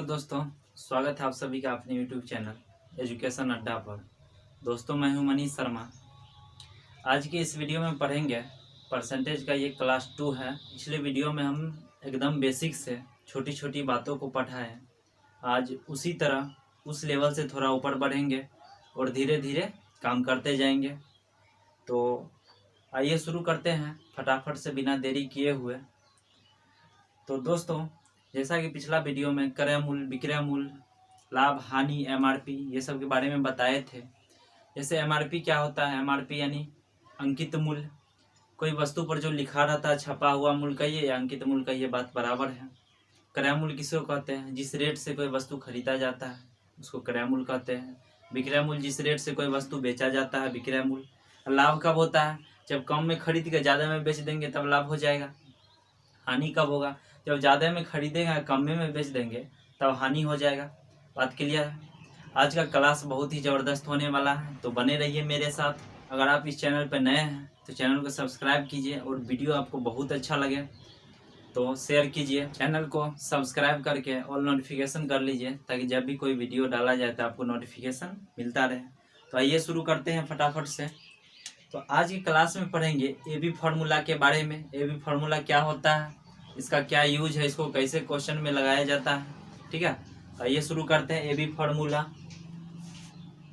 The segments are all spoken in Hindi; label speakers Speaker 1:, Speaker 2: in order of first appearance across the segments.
Speaker 1: दोस्तों, स्वागत है आप सभी का अपने यूट्यूब चैनल एजुकेशन अड्डा पर। दोस्तों, मैं हूं मनीष शर्मा। आज की इस वीडियो में पढ़ेंगे परसेंटेज का। ये क्लास 2 है। पिछले वीडियो में हम एकदम बेसिक से छोटी छोटी बातों को पढ़ा है। आज उसी तरह उस लेवल से थोड़ा ऊपर बढ़ेंगे और धीरे धीरे काम करते जाएंगे। तो आइए शुरू करते हैं फटाफट से, बिना देरी किए हुए। तो दोस्तों, जैसा कि पिछला वीडियो में क्रय मूल्य, विक्रय मूल्य, लाभ, हानि, एमआरपी ये सब के बारे में बताए थे। जैसे एमआरपी क्या होता है? एमआरपी यानी अंकित मूल्य। कोई वस्तु पर जो लिखा रहता है, छपा हुआ मूल्य कहिए या अंकित मूल्य कहिए, बात बराबर है। क्रय मूल्य किसको कहते हैं? जिस रेट से कोई वस्तु खरीदा जाता है उसको क्रय मूल्य कहते हैं। विक्रय मूल्य जिस रेट से कोई वस्तु बेचा जाता है, विक्रय मूल्य। लाभ कब होता है? जब कम में खरीद के ज़्यादा में बेच देंगे तब लाभ हो जाएगा। हानि कब होगा? जब ज़्यादा में खरीदेंगे कम में बेच देंगे तब हानि हो जाएगा। बात क्लियर है? आज का क्लास बहुत ही ज़बरदस्त होने वाला है, तो बने रहिए मेरे साथ। अगर आप इस चैनल पर नए हैं तो चैनल को सब्सक्राइब कीजिए, और वीडियो आपको बहुत अच्छा लगे तो शेयर कीजिए। चैनल को सब्सक्राइब करके ऑल नोटिफिकेशन कर लीजिए, ताकि जब भी कोई वीडियो डाला जाए तो आपको नोटिफिकेशन मिलता रहे। तो आइए शुरू करते हैं फटाफट से। तो आज की क्लास में पढ़ेंगे AB फार्मूला के बारे में। AB फार्मूला क्या होता है, इसका क्या यूज है, इसको कैसे क्वेश्चन में लगाया जाता है। ठीक है, आइए शुरू करते हैं। AB formula.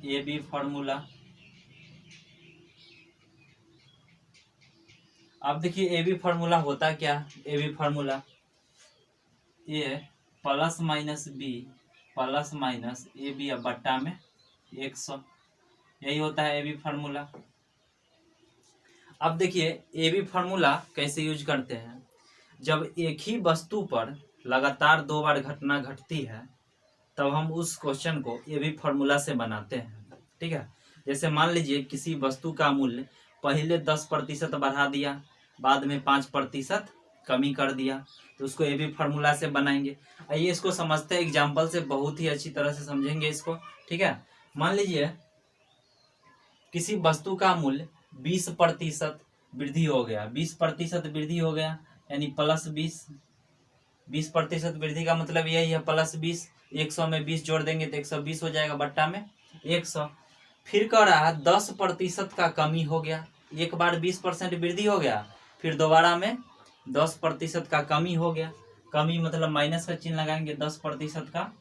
Speaker 1: AB फार्मूला, अब देखिए AB फार्मूला होता क्या? AB फार्मूला ये plus minus B plus minus AB या बट्टा में 100, यही होता है AB फार्मूला। अब देखिए AB फार्मूला कैसे यूज करते हैं। जब एक ही वस्तु पर लगातार 2 बार घटना घटती है तब हम उस क्वेश्चन को AB फार्मूला से बनाते हैं। ठीक है, जैसे मान लीजिए किसी वस्तु का मूल्य पहले 10% बढ़ा दिया, बाद में 5% कमी कर दिया, तो उसको AB फार्मूला से बनाएंगे। आइए इसको समझते हैं एग्जाम्पल से, बहुत ही अच्छी तरह से समझेंगे इसको। ठीक है, मान लीजिए किसी वस्तु का मूल्य 20% वृद्धि हो गया। 20% वृद्धि हो गया यानी प्लस 20% वृद्धि का मतलब यही है, प्लस 20। 100 में 20 जोड़ देंगे तो 120 हो जाएगा, बट्टा में 100। फिर कह रहा है 10% का कमी हो गया। एक बार 20% वृद्धि हो गया, फिर दोबारा में 10% का कमी हो गया। कमी मतलब माइनस का चिन्ह लगाएंगे, 10% का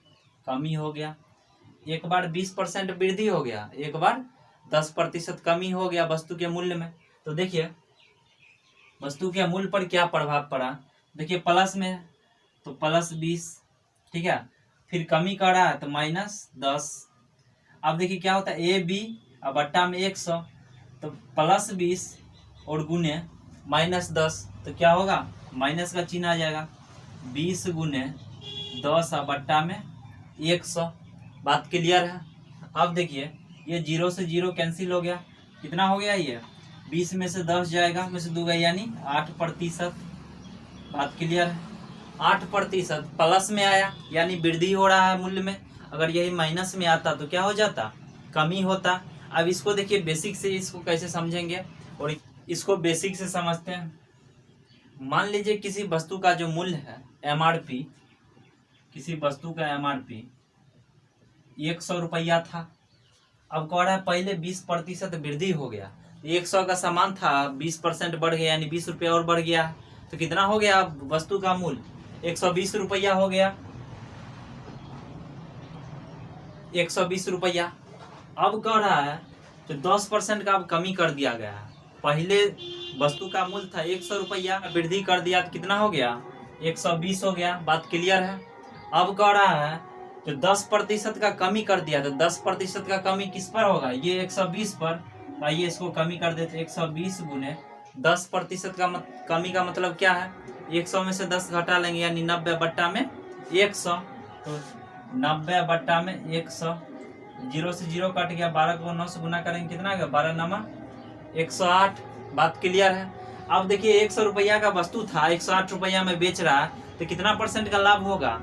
Speaker 1: कमी हो गया। एक बार 20% वृद्धि हो गया, एक बार 10% कमी हो गया वस्तु के मूल्य में। तो देखिए वस्तु के मूल्य पर क्या प्रभाव पड़ा। देखिए प्लस में है तो प्लस 20, ठीक है, फिर कमी कर रहा है तो -10। अब देखिए क्या होता है, AB और बट्टा में 100, तो प्लस 20 और गुने -10, तो क्या होगा, माइनस का चिन्ह आ जाएगा। 20 गुने 10 और बट्टा में 100। बात क्लियर है? अब देखिए ये 0 से 0 कैंसिल हो गया, कितना हो गया, ये 20 में से 10 जाएगा, में से 2 गया यानी 8%। बात क्लियर है? 8% प्लस में आया यानी वृद्धि हो रहा है मूल्य में। अगर यही माइनस में आता तो क्या हो जाता, कमी होता। अब इसको देखिए बेसिक से, इसको कैसे समझेंगे और इसको बेसिक से समझते हैं। मान लीजिए किसी वस्तु का जो मूल्य है MRP, किसी वस्तु का MRP 100 रुपया था। अब कह रहा है पहले 20% वृद्धि हो गया, 100 का सामान था, 20% बढ़ गया यानी 20 रुपया और बढ़ गया, तो कितना हो गया वस्तु का मूल्य, 120 रुपया हो गया, 120 रुपया। अब कह रहा है तो 10% का अब कमी कर दिया गया है। पहले वस्तु का मूल्य था 100 रुपया, वृद्धि कर दिया तो कितना हो गया, 120 हो गया। बात क्लियर है? अब कह रहा है तो 10% का कमी कर दिया, तो 10% का कमी किस पर होगा, ये 120 पर। आइए इसको कमी कर देते, 120 गुने 10% का कमी का मतलब क्या है, 100 में से 10 घटा लेंगे यानी 90 बट्टा में 100, तो 90 बट्टा में 100। 0 से 0 कट गया, 12 को 9 से गुना करेंगे कितना आ गया, 12 नमा 108। बात क्लियर है? अब देखिए 100 रुपया का वस्तु था, 108 रुपया में बेच रहा है, तो कितना % का लाभ होगा,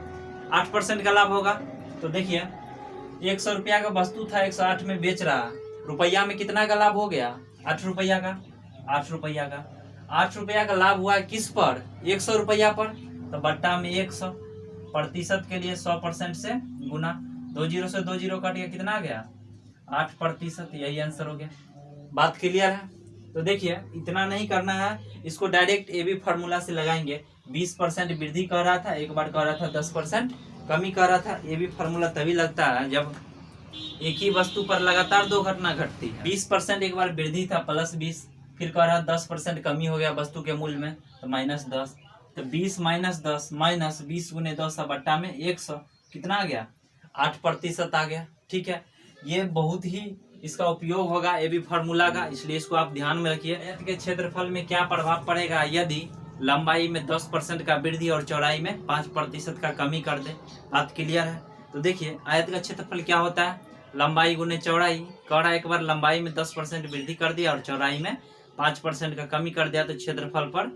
Speaker 1: 8% का लाभ होगा। तो देखिए 100 रुपया का वस्तु था, 108 में बेच रहा, रुपया में कितना का लाभ हो गया, 8 रुपया का। 8 रुपया का 8 रुपया का लाभ हुआ किस पर, 100 रुपया पर, तो बट्टा में 100। प्रतिशत के लिए 100% से गुना, 2 जीरो से 2 जीरो कट गया, कितना आ गया 8%। यही आंसर हो गया। बात क्लियर है? तो देखिए इतना नहीं करना है, इसको डायरेक्ट ए बी फार्मूला से लगाएंगे। 20% वृद्धि कर रहा था, एक बार कर रहा था 10% कमी कर रहा था। ए बी फार्मूला तभी लगता है जब एक ही वस्तु पर लगातार दो घटना घटती है। 20% एक बार वृद्धि था +20, फिर कह रहा 10% कमी हो गया वस्तु के मूल्य में तो -10। तो 20 - 10 माइनस 20 गुने 10 बट्टा में 100, कितना आ गया 8% आ गया। ठीक है, ये बहुत ही इसका उपयोग होगा ए बी फार्मूला का, इसलिए इसको आप ध्यान में रखिए। आयत के क्षेत्रफल में क्या प्रभाव पड़ेगा यदि लंबाई में 10% का वृद्धि और चौड़ाई में 5% का कमी कर दे। बात क्लियर है? तो देखिए आयत का क्षेत्रफल क्या होता है, लंबाई गुने चौड़ाई। कड़ा एक बार लंबाई में 10% वृद्धि कर दिया और चौड़ाई में 5% का कमी कर दिया तो क्षेत्रफल पर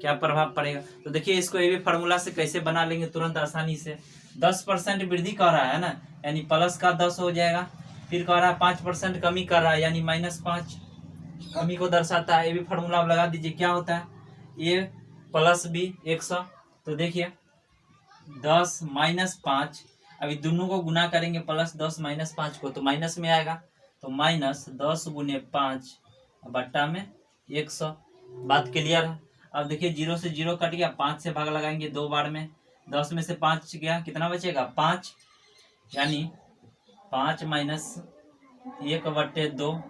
Speaker 1: क्या प्रभाव पड़ेगा। तो देखिए इसको ए बी फार्मूला से कैसे बना लेंगे तुरंत आसानी से। 10% वृद्धि कर रहा है ना, यानी प्लस का 10 हो जाएगा। फिर कह रहा है 5% कमी कर रहा है, यानी -5 कमी को दर्शाता है। ए बी फार्मूला आप लगा दीजिए, क्या होता है ए + बी 100। तो देखिए 10 - 5, अभी दोनों को गुना करेंगे +10 - 5 को तो माइनस में आएगा, तो -10 गुने 5 बट्टा में 100। बात क्लियर है? अब देखिए 0 से 0 कट गया, 5 से भाग लगाएंगे 2 बार में, 10 में से 5 गया, कितना बचेगा 5, यानी 5 - 1/2,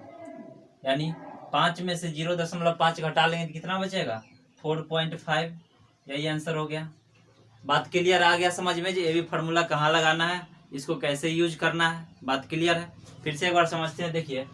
Speaker 1: यानी 5 में से 0.5 घटा लेंगे तो कितना बचेगा 4.5। यही आंसर हो गया। बात क्लियर आ गया समझ में? ये भी फार्मूला कहाँ लगाना है, इसको कैसे यूज करना है। बात क्लियर है? फिर से एक बार समझते हैं। देखिए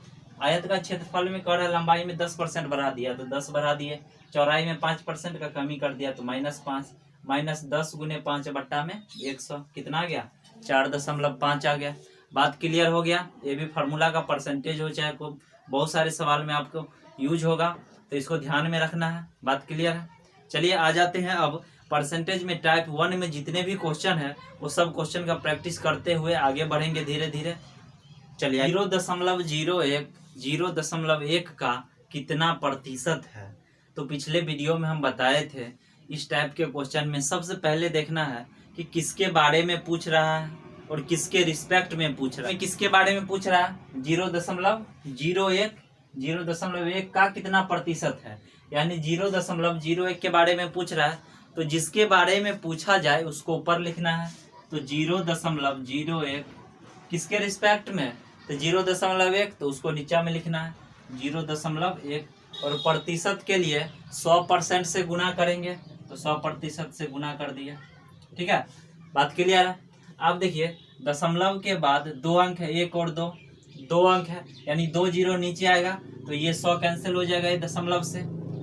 Speaker 1: आयत का क्षेत्रफल में कर लंबाई में 10% बढ़ा दिया तो 10 बढ़ा दिए, चौड़ाई में 5% का कमी कर दिया तो -5, -10 गुने 5 बट्टा में 100, कितना आ गया 4.5 आ गया। बात क्लियर हो गया? ये भी फार्मूला का परसेंटेज हो चाहे को बहुत सारे सवाल में आपको यूज होगा, तो इसको ध्यान में रखना है। बात क्लियर है? चलिए आ जाते हैं अब परसेंटेज में। टाइप 1 में जितने भी क्वेश्चन है वो सब क्वेश्चन का प्रैक्टिस करते हुए आगे बढ़ेंगे धीरे धीरे। चलिए 0.1 का कितना प्रतिशत है, तो पिछले वीडियो में हम बताए थे इस टाइप के क्वेश्चन में सबसे पहले देखना है कि किसके बारे में पूछ रहा है और किसके रिस्पेक्ट में पूछ रहा है। किसके बारे में पूछ रहा है 0.01 का कितना प्रतिशत है, यानी 0.01 के बारे में पूछ रहा है, तो जिसके बारे में पूछा जाए उसको ऊपर लिखना है। तो 0.01 किसके रिस्पेक्ट में, तो 0.1 तो उसको नीचा में लिखना है 0.1। और प्रतिशत के लिए 100% से गुना करेंगे तो 100% से गुना कर दिया। ठीक है, बात क्लियर है? आप देखिए दशमलव के बाद 2 अंक है, 1 और 2 अंक है, यानी 2 जीरो नीचे आएगा तो ये 100 कैंसिल हो जाएगा ये दशमलव से।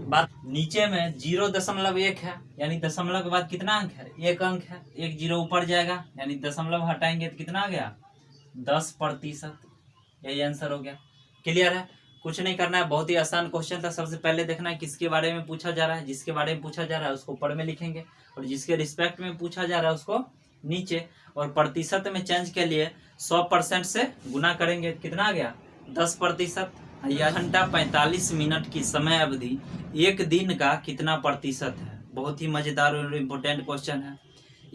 Speaker 1: बात नीचे में 0.1 है, यानी दशमलव के बाद कितना अंक है 1 अंक है, 1 जीरो ऊपर जाएगा, यानी दशमलव हटाएंगे तो कितना आ गया 10%। यही आंसर हो गया। क्लियर है? कुछ नहीं करना है, बहुत ही आसान क्वेश्चन था। सबसे पहले देखना है किसके बारे में पूछा जा रहा है, जिसके बारे में पूछा जा रहा है उसको ऊपर में लिखेंगे और जिसके रिस्पेक्ट में पूछा जा रहा है उसको नीचे। और प्रतिशत में चेंज के लिए 100% से गुना करेंगे, कितना आ गया 10%। यह घंटा 45 मिनट की समय अवधि एक दिन का कितना प्रतिशत है। बहुत ही मजेदार और इम्पोर्टेंट क्वेश्चन है।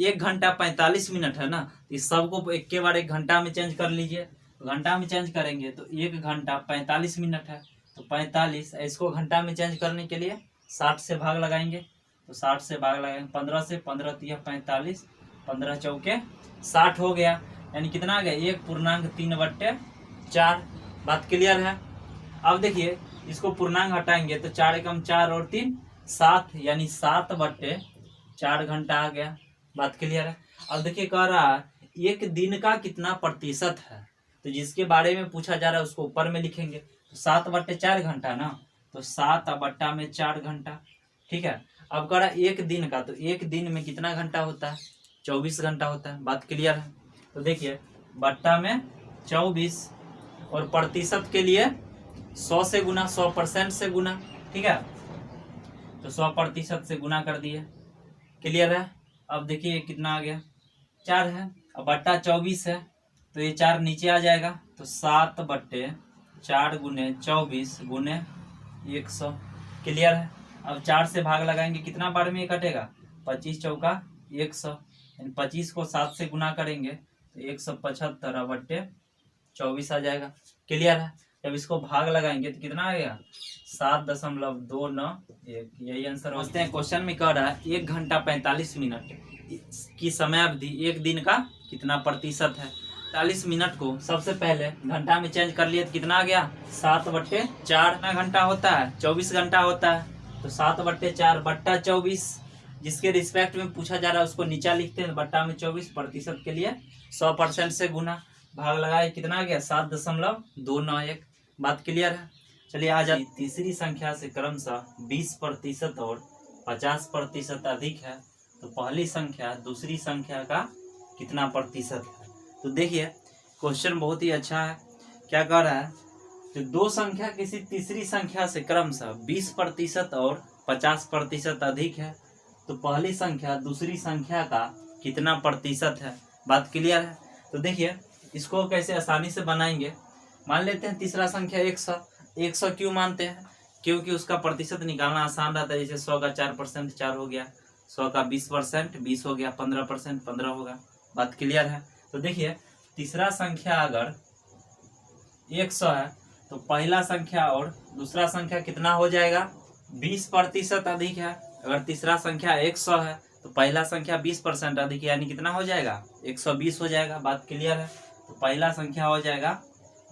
Speaker 1: 1 घंटा 45 मिनट है ना, इस सबको एक के बार 1 घंटा में चेंज कर लीजिए। घंटा में चेंज करेंगे तो 1 घंटा 45 मिनट है, तो 45, इसको घंटा में चेंज करने के लिए 60 से भाग लगाएंगे, तो 60 से भाग लगाएंगे 15 से, 15 तिया 45, 15 चौके 60 हो गया, यानी कितना आ गया 1.3/4। बात क्लियर है? अब देखिए इसको पूर्णांक हटाएंगे तो 4 एकम 4 और 3 7, यानी 7/4 घंटा आ गया। बात क्लियर है? अब देखिए कह रहा है एक दिन का कितना प्रतिशत है, तो जिसके बारे में पूछा जा रहा है उसको ऊपर में लिखेंगे। तो 7/4 घंटा ना, तो 7/4 घंटा। ठीक है, अब कह रहा है एक दिन का, तो एक दिन में कितना घंटा होता है 24 घंटा होता है। बात क्लियर है? तो देखिए बट्टा में 24 और प्रतिशत के लिए 100 से गुना, 100% से गुना। ठीक है, तो 100% से गुना कर दिए। क्लियर है? अब देखिए कितना आ गया 4 है, अब बट्टा 24 है तो ये 4 नीचे आ जाएगा, तो 7/4 गुने 24 गुने 100। क्लियर है? अब 4 से भाग लगाएंगे, कितना बार में ये कटेगा 25 चौका 100, 25 को 7 से गुना करेंगे तो 175/24 आ जाएगा। क्लियर है। जब इसको भाग लगाएंगे तो कितना आ गया 7.291। यही आंसर होते हैं। क्वेश्चन में कह रहा है 1 घंटा 45 मिनट की समय अवधि एक दिन का कितना प्रतिशत है। 40 मिनट को सबसे पहले घंटा में चेंज कर लिए तो कितना आ गया 7/4 घंटा होता है, 24 घंटा होता है। तो 7/4/24 जिसके रिस्पेक्ट में पूछा जा रहा है उसको नीचा लिखते हैं, बट्टा में 24 प्रतिशत के लिए 100% से गुना भाग लगाए कितना आ गया 7.291। बात क्लियर है। चलिए आ जाए तीसरी संख्या से क्रमशः 20% और 50% अधिक है तो पहली संख्या दूसरी संख्या का कितना प्रतिशत है। तो देखिए क्वेश्चन बहुत ही अच्छा है। क्या कह रहा है तो दो संख्या किसी तीसरी संख्या से क्रमशः 20% और 50% अधिक है तो पहली संख्या दूसरी संख्या का कितना प्रतिशत है। बात क्लियर है। तो देखिए इसको कैसे आसानी से बनाएंगे। मान लेते हैं तीसरा संख्या 100। 100 क्यों मानते हैं क्योंकि उसका प्रतिशत निकालना आसान रहता है। जैसे 100 का 4% 4 हो गया, 100 का 20% 20 हो गया, 15% 15 होगा। बात क्लियर है। तो देखिए तीसरा संख्या अगर 100 है तो पहला संख्या और दूसरा संख्या कितना हो जाएगा 20% अधिक है। अगर तीसरा संख्या 100 है तो पहला संख्या 20% अधिक है, यानी कितना हो जाएगा 120 हो जाएगा। बात क्लियर है। तो पहला संख्या हो जाएगा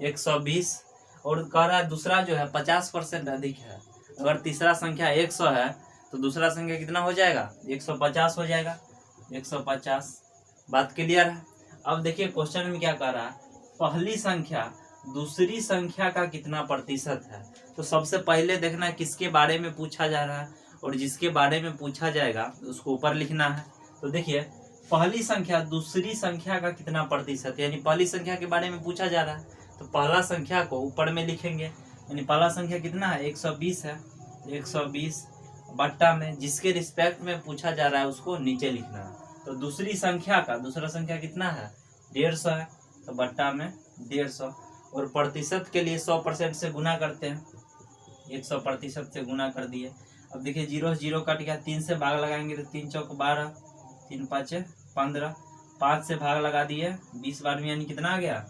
Speaker 1: 120 और कह रहा है दूसरा जो है 50% अधिक है। अगर तीसरा संख्या 100 है तो दूसरा संख्या कितना हो जाएगा 150 हो जाएगा, 150। बात क्लियर है। अब देखिए क्वेश्चन में क्या कह रहा है पहली संख्या दूसरी संख्या का कितना प्रतिशत है। तो सबसे पहले देखना है किसके बारे में पूछा जा रहा है और जिसके बारे में पूछा जाएगा उसको ऊपर लिखना है। तो देखिए पहली संख्या दूसरी संख्या का कितना प्रतिशत, यानी पहली संख्या के बारे में पूछा जा रहा है तो पहला संख्या को ऊपर में लिखेंगे, यानी पहला संख्या कितना है 120 है। 120 बट्टा में जिसके रिस्पेक्ट में पूछा जा रहा है उसको नीचे लिखना है। तो दूसरी संख्या का दूसरा संख्या कितना है 150 है तो बट्टा में 150 और प्रतिशत के लिए 100% से गुना करते हैं। 100% से गुना कर दिए। अब देखिए 0 0 कट गया, 3 से भाग लगाएंगे तो 3 चौक 12, 3 5 15, 5 से भाग लगा दिए 20 बार में, यानी कितना आ गया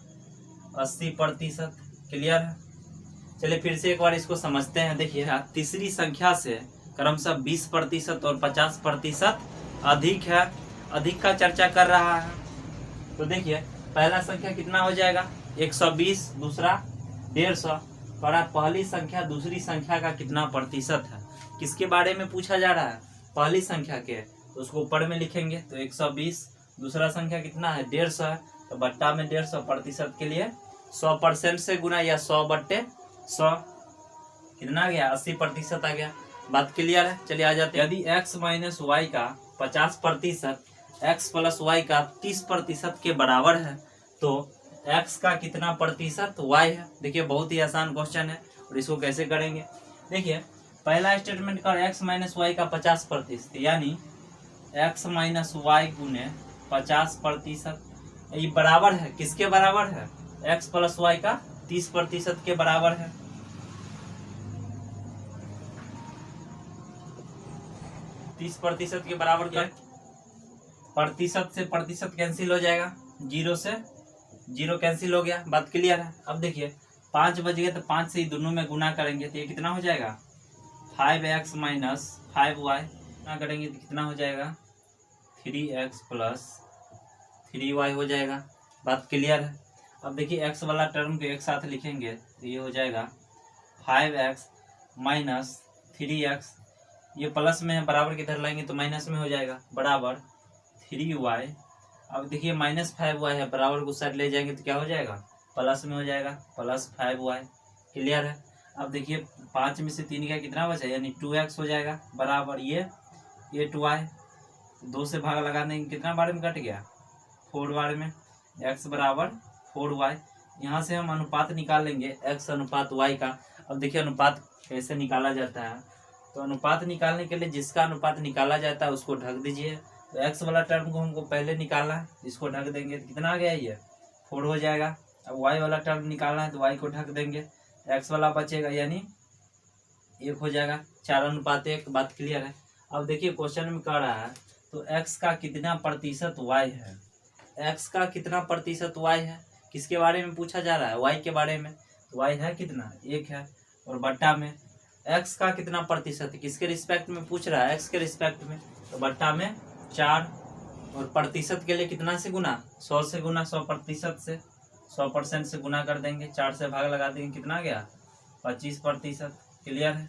Speaker 1: 80%। क्लियर है। चलिए फिर से एक बार इसको समझते हैं। देखिए तीसरी संख्या से क्रमशः 20% और 50% अधिक है, अधिक का चर्चा कर रहा है। तो देखिए पहला संख्या कितना हो जाएगा 120, दूसरा 150। पर पहली संख्या दूसरी संख्या का कितना प्रतिशत है किसके बारे में पूछा जा रहा है पहली संख्या के, तो उसको ऊपर में लिखेंगे। तो 120 दूसरा संख्या कितना है 150 है तो बट्टा में 150 प्रतिशत के लिए 100% से गुना या 100/100 कितना आ गया 80% आ गया। बात क्लियर है। चलिए आ जाते हैं। यदि x माइनस वाई का 50% x प्लस वाई का 30% के बराबर है तो x का कितना प्रतिशत y है। देखिए बहुत ही आसान क्वेश्चन है और इसको कैसे करेंगे। देखिए पहला स्टेटमेंट का x माइनस वाई का 50% यानी x माइनस वाई गुने 50%, ये बराबर है किसके बराबर है x प्लस वाई का 30% के बराबर है। 30% के बराबर क्या प्रतिशत से प्रतिशत कैंसिल हो जाएगा, 0 से 0 कैंसिल हो गया। बात क्लियर है। अब देखिए 5 बज गए तो 5 से ही दोनों में गुना करेंगे तो ये कितना हो जाएगा 5x माइनस 5y। गुना करेंगे तो कितना हो जाएगा 3x प्लस 3y हो जाएगा। बात क्लियर है। अब देखिए x वाला टर्म को एक साथ लिखेंगे तो ये हो जाएगा 5x माइनस 3x, ये प्लस में है बराबर किधर लाएंगे तो माइनस में हो जाएगा, बराबर 3y। अब देखिए माइनस 5y है बराबर को साइड ले जाएंगे तो क्या हो जाएगा प्लस में हो जाएगा, प्लस 5y। क्लियर है। अब देखिए 5 में से 3 का कितना बचा यानी 2x हो जाएगा, बराबर ये 8y। 2 से भाग लगा देंगे कितना बार में कट गया 4 बार में, x बराबर 4y। यहाँ से हम अनुपात निकाल लेंगे x अनुपात y का। अब देखिए अनुपात कैसे निकाला जाता है, तो अनुपात निकालने के लिए जिसका अनुपात निकाला जाता है उसको ढक दीजिए। तो x वाला टर्म को हमको पहले निकालना है, इसको ढक देंगे तो कितना आ गया ये 4 हो जाएगा। अब y वाला टर्म निकालना है तो y को ढक देंगे, x वाला बचेगा यानी 1 हो जाएगा, 4:1। बात क्लियर है। अब देखिए क्वेश्चन में कह रहा है तो x का कितना प्रतिशत y है, x का कितना प्रतिशत y है, किसके बारे में पूछा जा रहा है, y के बारे में। तो y है कितना, 1 है, और बट्टा में x का कितना प्रतिशत, किसके रिस्पेक्ट में पूछ रहा है, x के रिस्पेक्ट में, तो बट्टा में 4, और प्रतिशत के लिए कितना से गुना, 100 से गुना, 100% से, 100% से गुना कर देंगे, 4 से भाग लगा देंगे, कितना गया 25%। क्लियर है,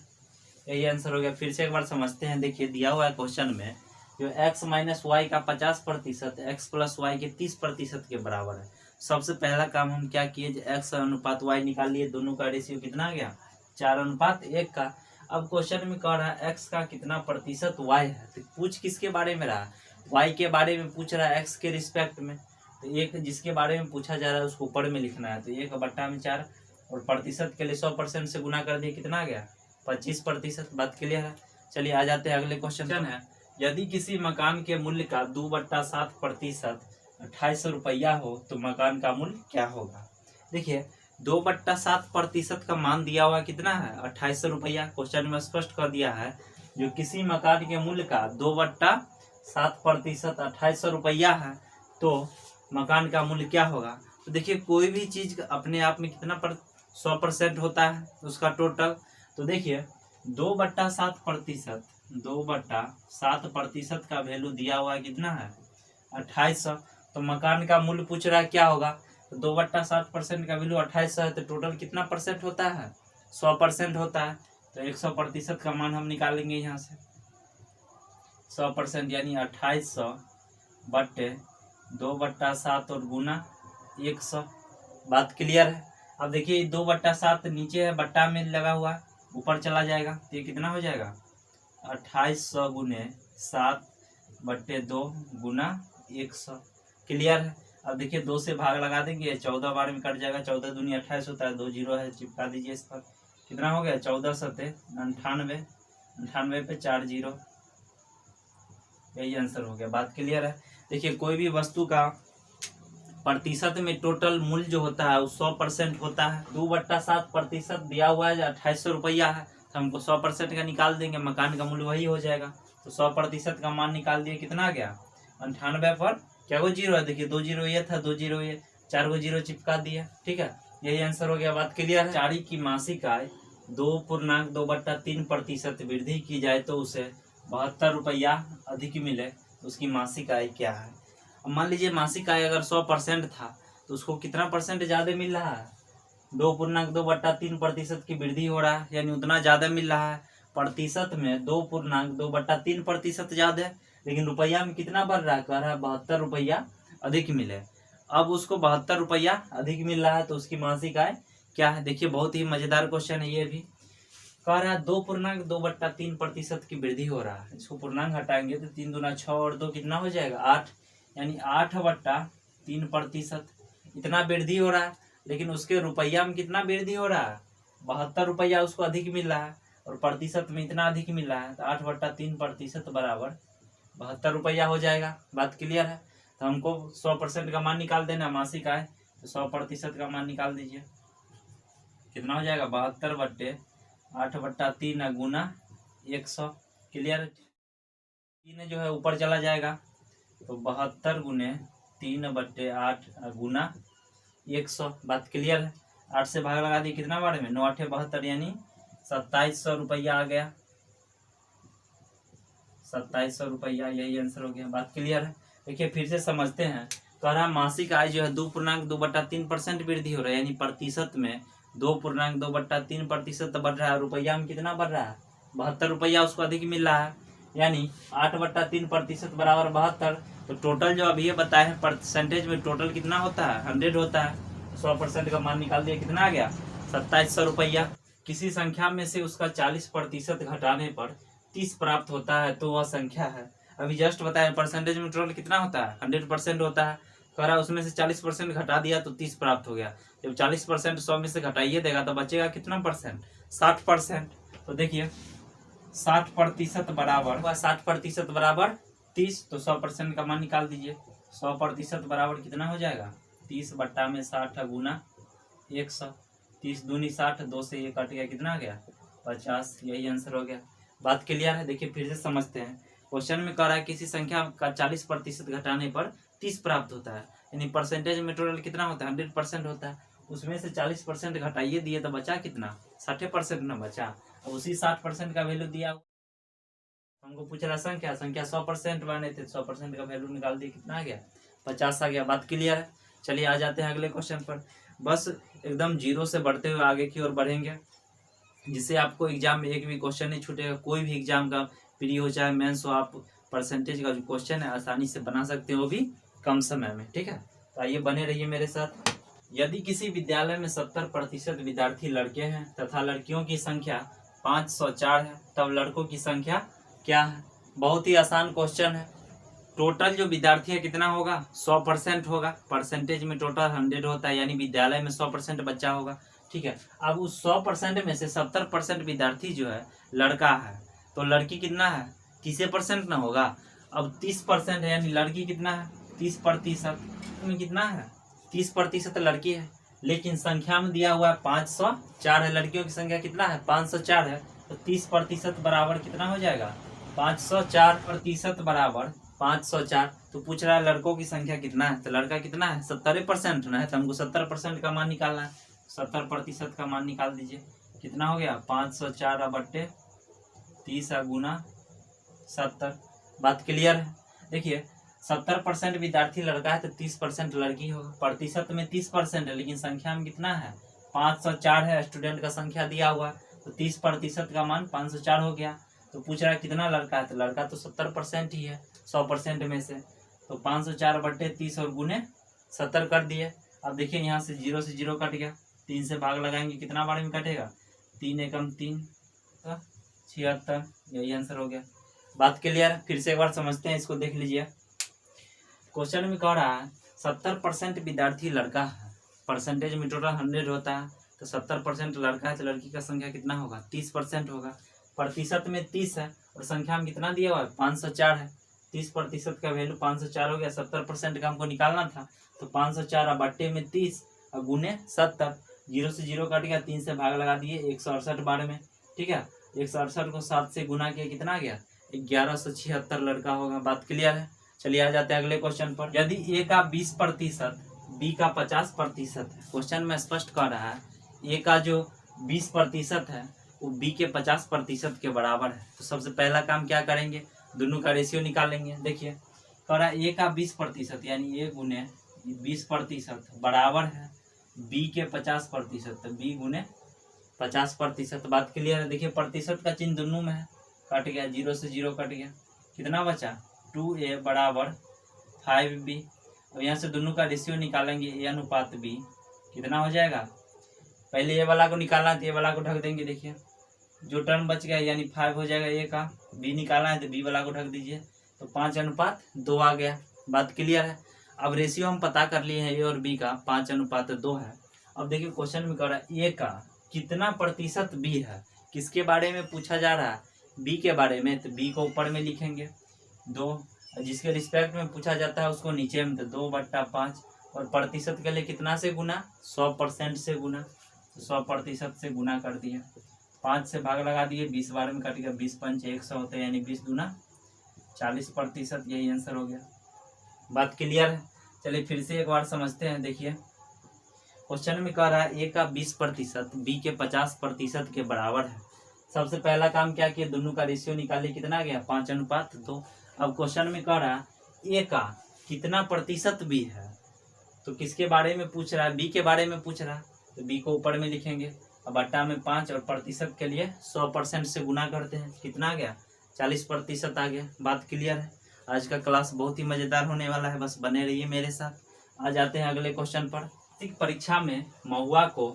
Speaker 1: यही आंसर हो गया। फिर से एक बार समझते हैं। देखिए दिया हुआ है क्वेश्चन में, जो x माइनस वाई का 50% x प्लस वाई के 30% के बराबर है। सबसे पहला काम हम क्या किए, x अनुपात y निकाल लिए, दोनों का रेशियो कितना गया 4:1 का। अब क्वेश्चन में कह रहा है x का कितना प्रतिशत y है, तो पूछ किसके बारे में रहा, y के बारे में पूछ रहा है, x के रिस्पेक्ट में। तो एक जिसके बारे में पूछा जा रहा है उसको ऊपर में लिखना है, तो 1/4, और प्रतिशत के लिए 100% से गुना कर दिए, कितना गया 25%। बात क्लियर है। चलिए आ जाते हैं अगले क्वेश्चन है। यदि किसी मकान के मूल्य का 2/7% 2800 रुपया हो तो मकान का मूल्य क्या होगा। देखिए 2/7% का मान दिया हुआ कितना है 2800 रुपया, क्वेश्चन में स्पष्ट कर दिया है। जो किसी मकान के मूल्य का 2/7% 2800 रुपया है तो मकान का मूल्य क्या होगा। तो देखिए कोई भी चीज अपने आप में कितना 100% होता है उसका टोटल। तो देखिए 2/7% 2/7% का वैल्यू दिया हुआ है कितना है 2800। तो मकान का मूल्य पूछ रहा है क्या होगा, तो 2/7% का वैल्यू 2800 है, तो टोटल कितना परसेंट होता है 100% होता है। तो 100% का मान हम निकालेंगे यहाँ से, 100% यानी 2800 बट्टे 2/7 और गुना 100। बात क्लियर है। अब देखिए 2/7 नीचे है, बट्टा में लगा हुआ ऊपर चला जाएगा, तो ये कितना हो जाएगा 2800 गुने 7/2 गुना 100। क्लियर है। अब देखिए 2 से भाग लगा देंगे, 14 बार में कट जाएगा, 14 दूनी 28 होता है, 2 जीरो है, चिपका दीजिए इस पर, कितना हो गया 14 सत्ते 98, 98 पे 4 जीरो, यही आंसर हो गया। बात क्लियर है। देखिए कोई भी वस्तु का प्रतिशत में टोटल मूल्य जो होता है वो 100% होता है। 2/7% दिया हुआ है, 2800 रुपया है, तो हमको 100% का निकाल देंगे, मकान का मूल्य वही हो जाएगा। तो 100% का मान निकाल दिए, कितना आ गया 98 पर क्या वो जीरो है, देखिए 2 जीरो ये था, 2 जीरो ये, 4 को जीरो चिपका दिया, ठीक है, यही आंसर हो गया। बात क्लियर है। चारी की मासिक आय 2.2/3% वृद्धि की जाए तो उसे 72 रुपया अधिक मिले, तो उसकी मासिक आय क्या है। अब मान लीजिए मासिक आय अगर 100% था तो उसको कितना परसेंट ज्यादा मिल रहा है, 2.2/3% की वृद्धि हो रहा है, यानी उतना ज्यादा मिल रहा है। प्रतिशत में 2.2/3% ज्यादा है, लेकिन रुपया में कितना बढ़ रहा है, कह रहा है 72 रुपया अधिक मिले। अब उसको 72 रुपया अधिक मिल रहा है, तो उसकी मासिक आय क्या है। देखिए बहुत ही मजेदार क्वेश्चन है ये भी। कह रहा है 2.2/3% की वृद्धि हो रहा है, इसको पूर्णांक हटाएंगे तो 3 दूना 6 और 2 कितना हो जाएगा 8, यानी 8/3%। इतना वृद्धि हो रहा है, लेकिन उसके रुपया में कितना वृद्धि हो रहा है 72 रुपया उसको अधिक मिल रहा है, और प्रतिशत में इतना अधिक मिल रहा है, तो 8/3% बराबर 72 रुपया हो जाएगा। बात क्लियर है। तो हमको 100% का मान निकाल देना मासिक आय, तो 100% का मान निकाल दीजिए, कितना हो जाएगा 72/8/3 गुना 100। क्लियर। 3 जो है ऊपर चला जाएगा, तो 72 गुने 3/8 गुना 100। बात क्लियर है। 8 से भाग लगा दिए, कितना बार में 9 8 72, यानी 2700 रुपया आ गया, 2700 रुपया, यही आंसर हो गया। बात क्लियर है। देखिए फिर से समझते हैं। कह रहा मासिक आय जो है 2.2/3% वृद्धि हो रहा है, यानी प्रतिशत में 2.2/3% बढ़ रहा है, रुपया में कितना बढ़ रहा है 72 रुपया उसको अधिक मिल रहा है, यानी 8/3% बराबर 72। तो टोटल जो अभी ये बताए हैं परसेंटेज में टोटल कितना होता है 100 होता है। 100% का मान निकाल दिया, कितना आ गया 2700 रुपया। किसी संख्या में से उसका 40% घटाने पर 30 प्राप्त होता है तो वह संख्या है। अभी जस्ट बताया परसेंटेज में टोटल कितना होता है 100% होता है। कह रहा है उसमें से 40% घटा दिया तो 30 प्राप्त हो गया। जब 40% 100 में से घटाइए देगा तो बचेगा कितना परसेंट 60%। तो देखिए 60% बराबर 60% बराबर 30, तो 100% का मान निकाल दीजिए। 100% बराबर कितना हो जाएगा 30/60 गुना 100। 30 दूनी 60, 2 से ये कट गया, कितना आ गया 50, यही आंसर हो गया। बात क्लियर है। देखिए फिर से समझते हैं। क्वेश्चन में कह रहा है किसी संख्या का 40% घटाने पर 30 प्राप्त होता है, यानी परसेंटेज में टोटल कितना होता है 100% होता है। उसमें से 40% घटाइए दिए तो बचा कितना 60% ना बचा। अब उसी 60% का वैल्यू दिया, हमको पूछ रहा संख्या 100% बने थे, 100% का वैल्यू निकाल दिए, कितना आ गया 50 आ गया। बात क्लियर है। चलिए आ जाते हैं अगले क्वेश्चन पर। बस एकदम जीरो से बढ़ते हुए आगे की ओर बढ़ेंगे, जिससे आपको एग्जाम में एक भी क्वेश्चन नहीं छूटेगा। कोई भी एग्जाम का प्री हो चाहे मेंस हो, आप परसेंटेज का जो क्वेश्चन है आसानी से बना सकते हो, वो भी कम समय में। ठीक है, तो आइए बने रहिए मेरे साथ। यदि किसी विद्यालय में 70% विद्यार्थी लड़के हैं तथा लड़कियों की संख्या 504 है, तब लड़कों की संख्या क्या है। बहुत ही आसान क्वेश्चन है। टोटल जो विद्यार्थी है कितना होगा 100% होगा। परसेंटेज में टोटल 100 होता है, यानी विद्यालय में 100% बच्चा होगा। ठीक है, अब उस 100% में से 70% विद्यार्थी जो है लड़का है, तो लड़की कितना है 30% ना होगा। अब 30% है, यानी लड़की कितना है 30%, में कितना है 30% लड़की है, लेकिन संख्या में दिया हुआ है 504 है। लड़कियों की संख्या कितना है 504 है, तो 30% बराबर कितना हो जाएगा 504% बराबर 504। तो पूछ रहा है लड़कों की संख्या कितना है, तो लड़का कितना है 70% ना है, तो हमको 70% का मान निकालना है। 70% का मान निकाल दीजिए, कितना हो गया 504 बट्टे 30 गुना 70। बात क्लियर है। देखिए 70% विद्यार्थी लड़का है तो 30% लड़की होगा। प्रतिशत में 30% है, लेकिन संख्या में कितना है 504 है, स्टूडेंट का संख्या दिया हुआ है, तो 30% का मान 504 हो गया। तो पूछ रहा है कितना लड़का है, तो लड़का तो 70% ही है 100% में से, तो 504 बट्टे 30 और गुने 70 कर दिए। अब देखिए यहाँ से 0 से 0 कट गया, 3 से भाग लगाएंगे कितना बार में कटेगा 3 एकम 3 76, यही आंसर हो गया। बात क्लियर। फिर से एक बार समझते हैं, इसको देख लीजिए। क्वेश्चन में कह रहा है 70% विद्यार्थी लड़का है, परसेंटेज में टोटल 100 होता है, तो 70% लड़का है, तो लड़की का संख्या कितना होगा 30% होगा। प्रतिशत में 30 है और संख्या में कितना दिया हुआ है 504 है। 30% का वैल्यू 504 हो गया। 70% का हमको निकालना था, तो 504 बट्टे में 30 और गुने 70। 0 से 0 कट गया, 3 से भाग लगा दिए 168 बार में। ठीक है, 168 को 7 से गुना किया, कितना आ गया 1176 लड़का होगा। बात क्लियर है। चलिए आ जाते हैं अगले क्वेश्चन पर। यदि ए का 20%, बी का 50% है, क्वेश्चन में स्पष्ट कर रहा है ए का जो 20% है वो बी के 50% के बराबर है। तो सबसे पहला काम क्या करेंगे, दोनों का रेशियो निकालेंगे। देखिए कह रहा है ए का 20% यानी ए गुने 20% बराबर है बी के 50%, तो बी गुने 50%। बात क्लियर है। देखिए प्रतिशत का चिन्ह दोनों में है, कट गया, 0 से 0 कट गया, कितना बचा 2a बराबर 5b। अब यहाँ से दोनों का रेशियो निकालेंगे, a अनुपात b कितना हो जाएगा। पहले ए वाला को निकालना है तो ए वाला को ढक देंगे। देखिए जो टर्म बच गया यानी 5 हो जाएगा ए का, b निकालना है तो b वाला को ढक दीजिए, तो 5:2 आ गया। बात क्लियर है। अब रेशियो हम पता कर लिए हैं ए और b का 5:2 है। अब देखिए क्वेश्चन में कह रहा है ए का कितना प्रतिशत b है, किसके बारे में पूछा जा रहा है b के बारे में, तो b को ऊपर में लिखेंगे 2, जिसके रिस्पेक्ट में पूछा जाता है उसको नीचे में, तो 2/5। और प्रतिशत के लिए कितना से गुना 100% से गुना, तो 100% से गुना कर दिया, 5 से भाग लगा दिए, 20 बार में कट गया, 20 पंच 100 होते हैं, यानी 20 दूना 40%, यही आंसर हो गया। बात क्लियर है। चलिए फिर से एक बार समझते हैं। देखिए क्वेश्चन में कह रहा है ए का 20% बी के 50% के बराबर है। सबसे पहला काम क्या किया, दोनों का रेशियो निकालिए, कितना गया 5:2। अब क्वेश्चन में कह रहा है ए का कितना प्रतिशत बी है, तो किसके बारे में पूछ रहा है बी के बारे में पूछ रहा है, तो बी को ऊपर में लिखेंगे, अब बट्टा में 5 और प्रतिशत के लिए 100% से गुना करते हैं, कितना आ गया 40% आ गया। बात क्लियर है। आज का क्लास बहुत ही मज़ेदार होने वाला है, बस बने रहिए मेरे साथ। आ जाते हैं अगले क्वेश्चन पर। परीक्षा में महुआ को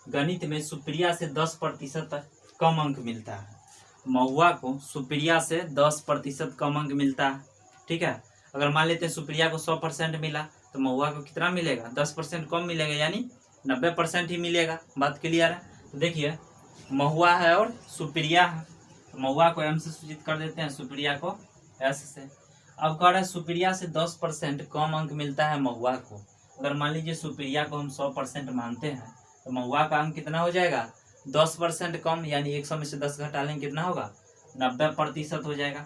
Speaker 1: गणित में सुप्रिया से 10% कम अंक मिलता है। महुआ को सुप्रिया से 10% कम अंक मिलता है। ठीक है, अगर मान लेते हैं सुप्रिया को 100% मिला तो महुआ को कितना मिलेगा 10% कम मिलेगा, यानी 90% ही मिलेगा। बात क्लियर है। तो देखिए महुआ है और सुप्रिया है, तो महुआ को एम से सूचित कर देते हैं, सुप्रिया को एस से। अब कह रहा है सुप्रिया से 10% कम अंक मिलता है महुआ को। अगर मान लीजिए सुप्रिया को हम 100% मानते हैं तो महुआ का अंक कितना हो जाएगा 10% कम, यानी 100 में से 10 घटा लेंगे, कितना होगा 90% हो जाएगा।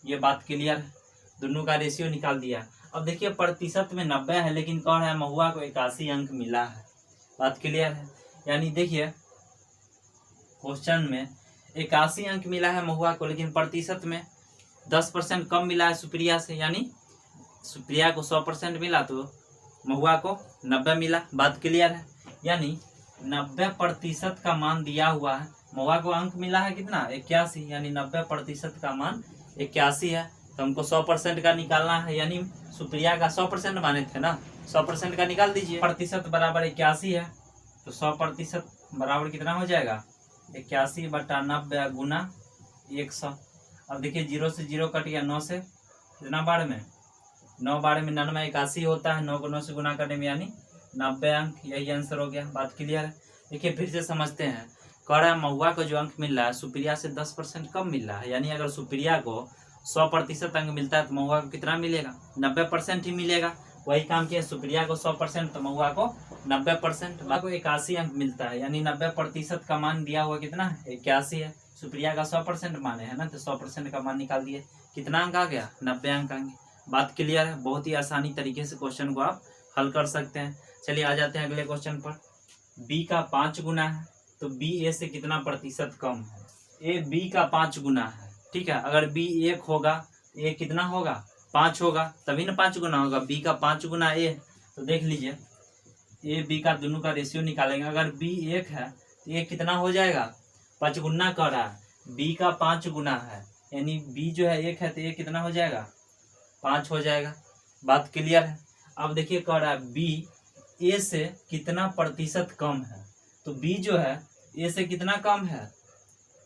Speaker 1: ये बात क्लियर है, दोनों का रेशियो निकाल दिया। अब देखिए प्रतिशत में 90 है, लेकिन कौन है, महुआ को 81 अंक मिला है। बात क्लियर है, यानी देखिए क्वेश्चन में 81 अंक मिला है महुआ को, लेकिन प्रतिशत में 10% कम मिला है सुप्रिया से, यानी सुप्रिया को 100% मिला तो महुआ को 90 मिला। बात क्लियर है, यानी 90% का मान दिया हुआ है, महुआ को अंक मिला है कितना, 81, यानी 90% का मान 81 है। तो हमको 100% का निकालना है, यानी सुप्रिया का 100% माने थे ना, 100% का निकाल दीजिए। प्रतिशत बराबर 81 है, तो 100% बराबर कितना हो जाएगा, 81/90 गुना 100। अब देखिए 0 से 0 कट गया, 9 से कितना बार में, 9 बार में 99 81 होता है, 9 को 9 से गुना करने में यानी 90 अंक, यही आंसर हो गया। बात क्लियर है। देखिए फिर से समझते हैं, कह रहा है महुआ को जो अंक मिल रहा है सुप्रिया से 10% कम मिल रहा है, यानी अगर सुप्रिया को 100% अंक मिलता है तो महुआ को कितना मिलेगा, 90% ही मिलेगा। वही काम किया, सुप्रिया को 100% तो महुआ को 90%, महुआ को 81 अंक मिलता है, यानी 90% का मान दिया हुआ कितना है, 81 है। सुप्रिया का 100% माने है ना, तो 100% का मान निकाल दिए, कितना अंक आ गया, 90 अंक आएंगे। बात क्लियर है, बहुत ही आसानी तरीके से क्वेश्चन को आप हल कर सकते हैं। चलिए आ जाते हैं अगले क्वेश्चन पर। बी का 5 गुना है, तो बी ए से कितना प्रतिशत कम है, ए बी का 5 गुना है, ठीक है। अगर बी 1 होगा, ए कितना होगा, 5 होगा, तभी ना 5 गुना होगा। बी का 5 गुना ए, तो देख लीजिए ए बी का दोनों का रेशियो निकालेंगे। अगर बी 1 है तो ए कितना हो जाएगा, 5 गुना कर रहा है, बी का 5 गुना है, यानी बी जो है 1 है तो ए कितना हो जाएगा, 5 हो जाएगा। बात क्लियर है। अब देखिए कह रहा है बी ए से कितना प्रतिशत कम है, तो बी जो है ए से कितना कम है,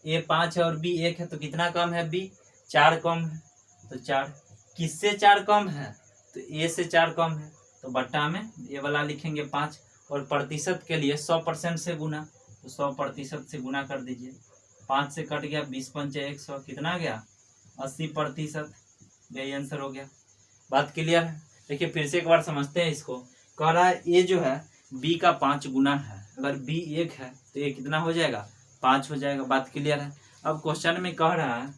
Speaker 1: ए 5 है और बी 1 है, तो कितना कम है, बी 4 कम है, तो 4 किससे 4 कम है, तो ए से 4 कम है, तो बट्टा में ये वाला लिखेंगे 5, और प्रतिशत के लिए 100% से गुना, तो 100% से गुना कर दीजिए, 5 से कट गया, 20 पंचे 100, कितना गया, 80%, यही आंसर हो गया। बात क्लियर है। देखिए फिर से एक बार समझते हैं इसको। कह रहा है ए जो है बी का 5 गुना है, अगर बी 1 है तो ये कितना हो जाएगा, 5 हो जाएगा। बात क्लियर है। अब क्वेश्चन में कह रहा है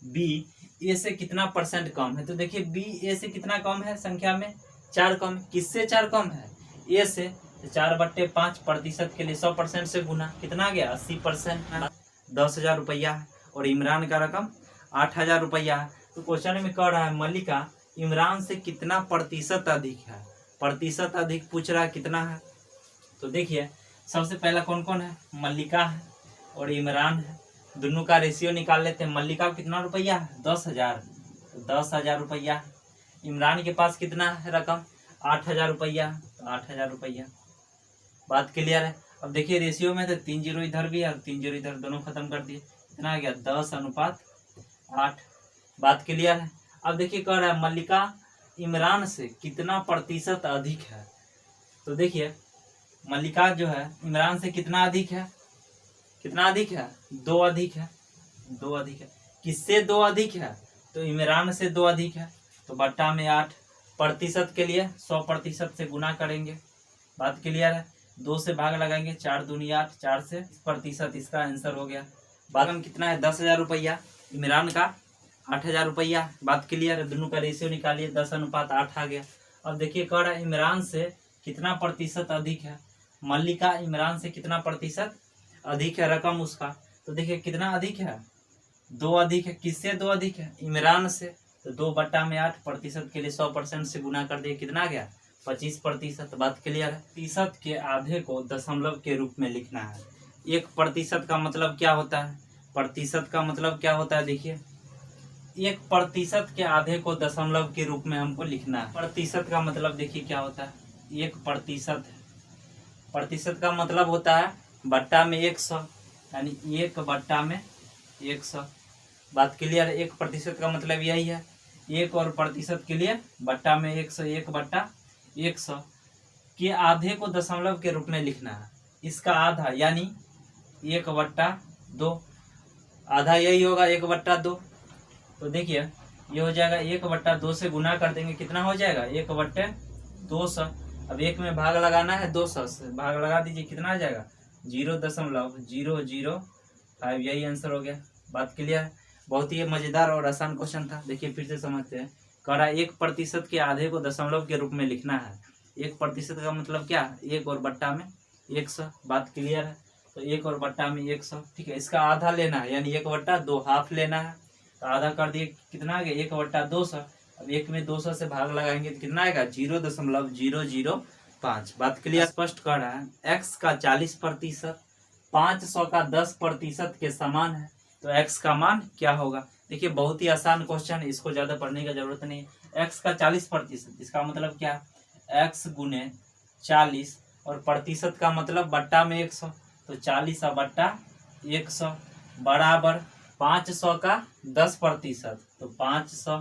Speaker 1: बी ए से कितना % कम है, तो देखिए बी ए से कितना कम है, संख्या में 4 कम है, किससे 4 कम है, ए से, तो 4/5 प्रतिशत के लिए 100% से गुना, कितना गया, 80%, 10,000 रुपया है, और इमरान का रकम 8,000 रुपया है। तो क्वेश्चन में कह रहा है मल्लिका इमरान से कितना प्रतिशत अधिक है, प्रतिशत अधिक पूछ रहा है, कितना है। तो देखिए सबसे पहला कौन कौन है, मल्लिका है और इमरान है, दोनों का रेशियो निकाल लेते हैं। मल्लिका को कितना रुपया है, 10,000, तो 10,000 रुपया है। इमरान के पास कितना है रकम, 8,000 रुपया, तो 8,000 रुपया। बात क्लियर है। अब देखिए रेशियो में तो 3 0 इधर भी है और 3 0 इधर, दोनों खत्म कर दिए, कितना आ गया, 10:8। बात क्लियर है। अब देखिए कह रहा है मल्लिका इमरान से कितना प्रतिशत अधिक है, तो देखिए मल्लिका जो है इमरान से कितना अधिक है, कितना अधिक है, 2 अधिक है, 2 अधिक है। किससे 2 अधिक है, तो इमरान से 2 अधिक है, तो बट्टा में 8, प्रतिशत के लिए 100% से गुना करेंगे। बात क्लियर है। 2 से भाग लगाएंगे, 4 दूनी 8, 4 से प्रतिशत, इसका आंसर हो गया। बाद में कितना है, 10,000 रुपया, इमरान का 8,000 रुपया। बात क्लियर है। दोनों का रेशियो निकालिए, 10:8 आ गया। अब देखिए कह रहा है इमरान से कितना प्रतिशत अधिक है, मल्लिका इमरान से कितना प्रतिशत अधिक है रकम उसका, तो देखिए कितना अधिक है, 2 अधिक है। किससे 2 अधिक है, इमरान से, तो 2/8 प्रतिशत के लिए 100% से गुना कर दिए, कितना गया, 25%। बात क्लियर है। प्रतिशत के आधे को दशमलव के रूप में लिखना है। 1% का मतलब क्या होता है, प्रतिशत का मतलब क्या होता है, देखिए 1% के आधे को दशमलव के रूप में हमको लिखना है। प्रतिशत का मतलब देखिए क्या होता है, 1%, प्रतिशत का मतलब होता है बट्टा में 100, यानी 1/100। बात क्लियर है। 1% का मतलब यही है, 1 और प्रतिशत के लिए बट्टा में 100, 1/100 के आधे को दशमलव के रूप में लिखना है। इसका आधा यानी 1/2, आधा यही होगा 1/2। तो देखिए ये हो जाएगा 1/2 से गुना कर देंगे, कितना हो जाएगा, 1/200। अब 1 में भाग लगाना है, 200 से भाग लगा दीजिए, कितना आ जाएगा, 0.005, यही आंसर हो गया। बात क्लियर है। बहुत ही मजेदार और आसान क्वेश्चन था। देखिए फिर से समझते हैं। कह रहा है 1% के आधे को दशमलव के रूप में लिखना है। 1% का मतलब क्या, 1 और बट्टा में 100। बात क्लियर है। तो 1 और बट्टा में 100, ठीक है। इसका आधा लेना है, यानी 1/2 हाफ लेना है। तो आधा कर दिए, कितना आ गया 1/200। अब 1 में 200 से भाग लगाएंगे तो कितना आएगा 0.005। बात क्लियर। स्पष्ट कर रहा है x का 40% 500 का 10% के समान है, तो x का मान क्या होगा। देखिए बहुत ही आसान क्वेश्चन है, इसको ज्यादा पढ़ने की जरूरत नहीं है। x का 40%, इसका मतलब क्या, x गुने 40 और प्रतिशत का मतलब बट्टा में 100, तो 40/100 बराबर 500 का 10%। तो 500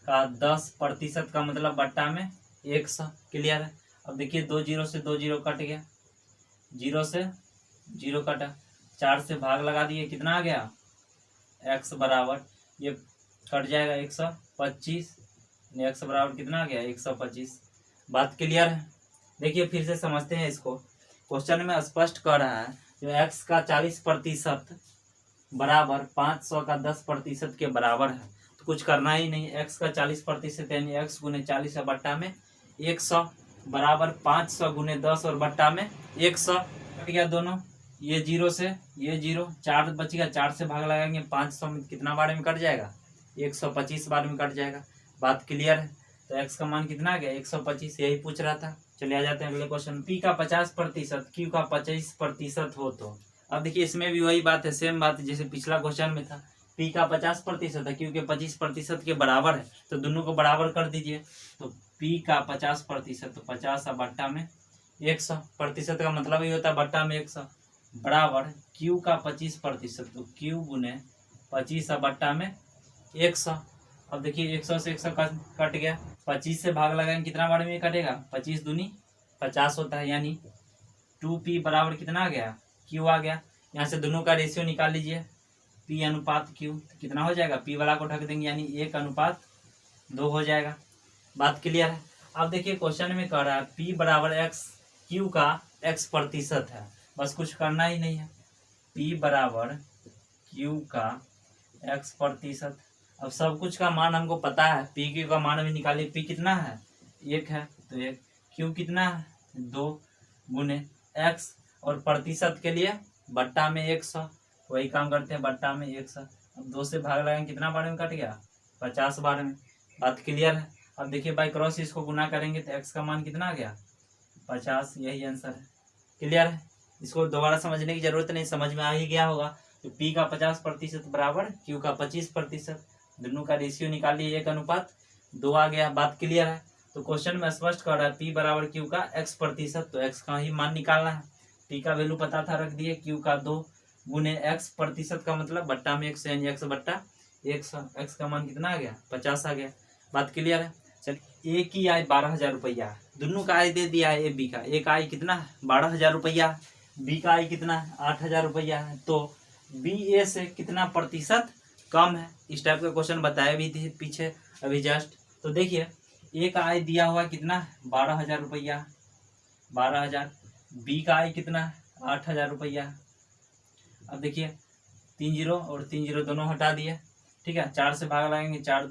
Speaker 1: का 10% का मतलब बट्टा में 100। क्लियर है। अब देखिए 2 0 से 2 0 कट गया, 0 से 0 कटा, 4 से भाग लगा दिए, कितना आ गया x बराबर, ये कट जाएगा 125, x बराबर कितना आ गया 125। बात क्लियर है। देखिए फिर से समझते हैं इसको। क्वेश्चन में स्पष्ट कर रहा है जो x का 40% बराबर 500 का 10% के बराबर है, तो कुछ करना ही नहीं। x का 40% यानी x गुने 40 और बट्टा में 100 बराबर 500 गुने 10 और बट्टा में 100। कट गया दोनों, ये 0 से ये 0, 4 बचेगा, 4 से भाग लगाएंगे 500 में कितना बार में कट जाएगा 125 बार में कट जाएगा। बात क्लियर है। तो x का मान कितना आ गया 125, यही पूछ रहा था। चलिए आ जाते हैं अगले क्वेश्चन। p का 50% q का 25% हो तो। अब देखिए इसमें भी वही बात है, सेम बात जैसे पिछला क्वेश्चन में था। p का 50% है, q के 25% के बराबर है, तो दोनों को बराबर कर दीजिए। तो p का 50%, तो 50 बट्टा में 100, प्रतिशत का मतलब ही होता है बट्टा में 100 बराबर q का 25%, तो q गुने 25 बट्टा में 100। अब देखिए 100 से 100 कट गया, 25 से भाग लगाएंगे कितना बार में कटेगा 25 दूनी 50 होता है, यानी 2p बराबर कितना आ गया q आ गया। यहाँ से दोनों का रेशियो निकाल लीजिए, p अनुपात q, तो कितना हो जाएगा, p वाला को ढक देंगे यानी 1:2 हो जाएगा। बात क्लियर है। अब देखिए क्वेश्चन में कह रहा है p बराबर x, q का x% है, बस कुछ करना ही नहीं है। p बराबर q का x%। अब सब कुछ का मान हमको पता है, p q का मान भी निकालिए। p कितना है 1 है, तो 1, q कितना है 2 गुने x, और प्रतिशत के लिए बट्टा में 100, वही काम करते हैं बट्टा में 100। अब 2 से भाग लगाएंगे कितना बार में कट गया 50 बार में। बात क्लियर है। अब देखिए बाई क्रॉस इसको गुना करेंगे तो x का मान कितना आ गया 50, यही आंसर है। क्लियर है। इसको दोबारा समझने की जरूरत नहीं, समझ में आ ही गया होगा। तो p का 50% बराबर q का 25%, दोनों का रेशियो निकालिए 1:2 आ गया। बात क्लियर है। तो क्वेश्चन में स्पष्ट कर रहा है p बराबर q का x%, तो x का ही मान निकालना है। p का वैल्यू पता था, रख दिए, q का 2 गुने x% का मतलब बट्टा में 100 यानी 100/100, x का मान कितना आ गया 50 आ गया। बात क्लियर है। चलिए a की आय 12,000 रुपया, दोनों का आय दे दिया है। b का एक आय कितना 12,000 रुपया, b का आय कितना 8,000 रुपया है, तो b a से कितना प्रतिशत कम है। इस टाइप का क्वेश्चन बताया भी थे पीछे अभी जस्ट। तो देखिए a का आय दिया हुआ कितना 12,000 रुपया, 12,000, b का आय कितना 8,000 रुपया। अब देखिए 3 0 और 3 0 दोनों हटा दिए, ठीक है। 4 से भाग लगाएंगे, 4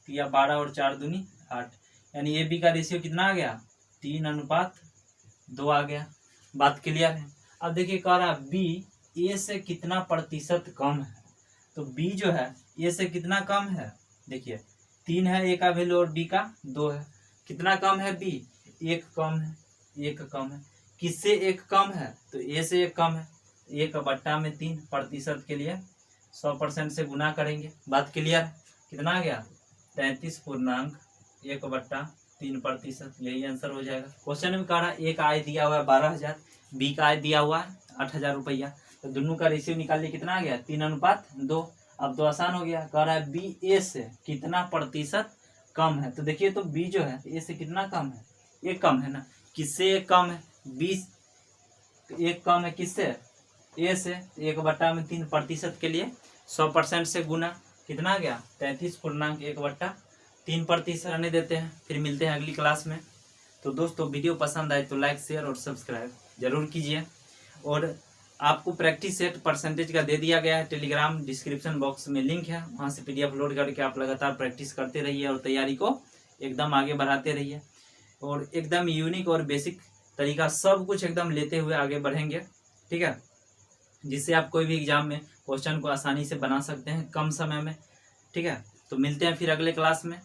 Speaker 1: या 12 और 4 दूनी 8, यानी ए बी का रेशियो कितना आ गया 3:2 आ गया। बात क्लियर है। अब देखिए कह रहा बी ए से कितना प्रतिशत कम है, तो बी जो है ए से कितना कम है, देखिए 3 है ए का वैल्यू और बी का 2 है, कितना कम है बी 1 कम है, 1 कम है। किससे 1 कम है, तो ए से 1 कम है, 1/3 प्रतिशत के लिए 100% से गुना करेंगे। बात क्लियर है। कितना आ गया 33.1/3%, यही आंसर हो जाएगा। क्वेश्चन में कह रहा है एक आय दिया हुआ है 12,000, बी का आय दिया हुआ है 8,000 रुपया, तो दोनों का रेशियो निकालिए कितना आ गया 3:2। अब तो आसान हो गया। कह रहा है बी ए से कितना प्रतिशत कम है, तो देखिए तो बी जो है ए से कितना कम है, एक कम है ना, किससे एक कम है, 20 एक कम है किससे ए से, 1/3 प्रतिशत के लिए 100% से गुना, कितना आ गया 33.1/3 आने देते हैं। फिर मिलते हैं अगली क्लास में। तो दोस्तों वीडियो पसंद आए तो लाइक शेयर और सब्सक्राइब जरूर कीजिए, और आपको प्रैक्टिस सेट परसेंटेज का दे दिया गया है। टेलीग्राम डिस्क्रिप्शन बॉक्स में लिंक है, वहाँ से PDF लोड करके आप लगातार प्रैक्टिस करते रहिए और तैयारी को एकदम आगे बढ़ाते रहिए। और एकदम यूनिक और बेसिक तरीका सब कुछ एकदम लेते हुए आगे बढ़ेंगे, ठीक है, जिससे आप कोई भी एग्जाम में क्वेश्चन को आसानी से बना सकते हैं कम समय में, ठीक है। तो मिलते हैं फिर अगले क्लास में।